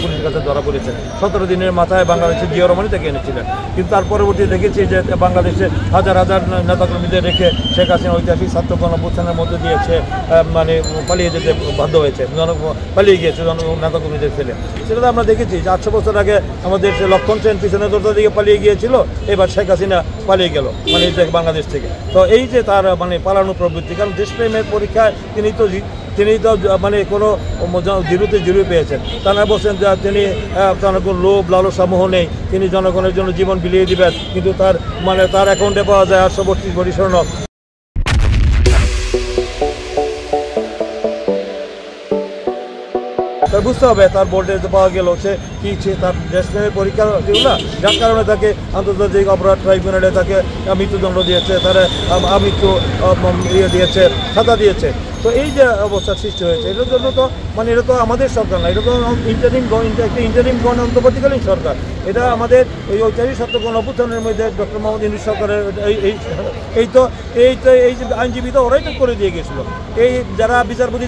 পুলিশের কাছে ধরা পড়েছে। 17 দিনের মাথায় বাংলাদেশের জিয়া রহমানই তাকে এনেছিলেন। কিন্তু তার পরবর্তী দেখেছি যে বাংলাদেশে হাজার হাজার নেতাকর্মীদের রেখে শেখ হাসিনা ঐতিহাসিক ছাত্র গণঅভ্যুত্থানের মধ্যে দিয়েছে মানে পালিয়ে যেতে বাধ্য হয়েছে, পালিয়ে গিয়েছে নেতাকর্মীদের ফেলে। সেটা তো আমরা দেখেছি যে 800 বছর আগে আমাদের লক্ষণ সেন পিছনে দরজা দিকে পালিয়ে গিয়েছিল, এবার শেখ হাসিনা পালিয়ে গেল মানে বাংলাদেশ থেকে। তো এই যে তার মানে পালানো প্রবৃত্তি, কারণ দেশপ্রেমের পরীক্ষায় তিনি তো মানে কোনো জিরো পেয়েছেন। তারা বলছেন যে তিনি তার কোনো লোভ লালসা মোহ নেই, তিনি জনগণের জন্য জীবন বিলিয়ে দিবেন, কিন্তু তার অ্যাকাউন্টে পাওয়া যায় 832 কোটি স্বর্ণ। তার বুঝতে হবে তার বোর্ডে পাওয়া গেল সে কি তার দেশপ্রেমের পরীক্ষা ছিল না, যার কারণে তাকে আন্তর্জাতিক অপরাধ ট্রাইব্যুনালে তাকে মৃত্যুদণ্ড দিয়েছে, তারা আমৃত্যু দিয়েছে, সাজা দিয়েছে। তো এই যে অবস্থার সৃষ্টি হয়েছে, এটার জন্য তো মানে এটা তো আমাদের সরকার না, এটা তো ইন্টারিম অন্তর্বর্তীকালীন সরকার। এটা আমাদের এই ঐতিহাসিক ছাত্র গণঅভ্যুত্থানের মধ্যে ডক্টর মোহাম্মদ ইউনূস সরকারের এই যে আইনজীবী তো ওরাই তো করে দিয়ে গেছিলো, এই যারা বিচারপতি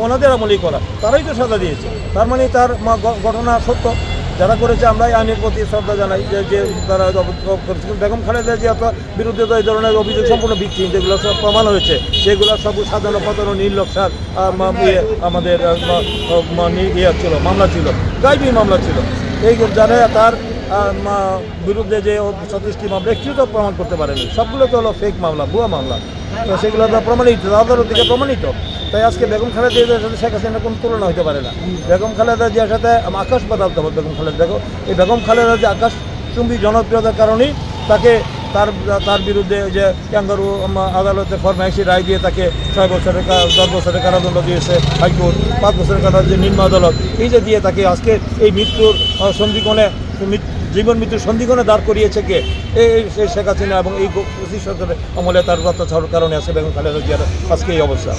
ওনাদের আমলেই করা, তারাই তো সাজা দিয়েছে। তার মানে তার ঘটনা সত্য, যারা করেছে আমরা আইনের প্রতি শ্রদ্ধা জানাই যে তারা করেছে। বেগম খালেদা জিয়ার বিরুদ্ধে তো এই ধরনের অভিযোগ সম্পূর্ণ ভিত্তিহীন, যেগুলো সব প্রমাণ হয়েছে, সেগুলো সব সাজানো পাতানো নির্লক্ষার আমাদের ছিল, মামলা ছিল, গাইবি মামলা ছিল। এই যারা তার বিরুদ্ধে যে 36টি মামলা একটিও তো প্রমাণ করতে পারেনি, সবগুলো তো হলো ফেক মামলা, ভুয়া মামলা। তো সেগুলো তো প্রমাণিত, আদালত থেকে প্রমাণিত। তাই আজকে বেগম খালেদা জিয়ার সাথে শেখ হাসিনার কোনো তুলনা হতে পারে না। বেগম খালেদা জিয়ার সাথে আকাশ পাতাল তফাৎ। বেগম খালেদা যে আকাশচুম্বী জনপ্রিয়তার কারণেই তাকে তার বিরুদ্ধে যে ক্যাঙ্গারু আদালতে ফরমাইশি রায় দিয়ে তাকে 6 বছরের 10 বছরের কারাদণ্ড দিয়েছে হাইকোর্ট, 5 বছরের কারাদণ্ড যে নিম্ন আদালত, এই যে দিয়ে তাকে আজকে এই মৃত্যুর সন্ধিকোণে জীবন মৃত্যুর সন্ধিকোণে দাঁড় করিয়েছে কে? এই শেখ হাসিনা এবং এই সরকারের আমলে তার অত্যাচারের কারণে আছে বেগম খালেদা জিয়ার আজকে এই অবস্থা।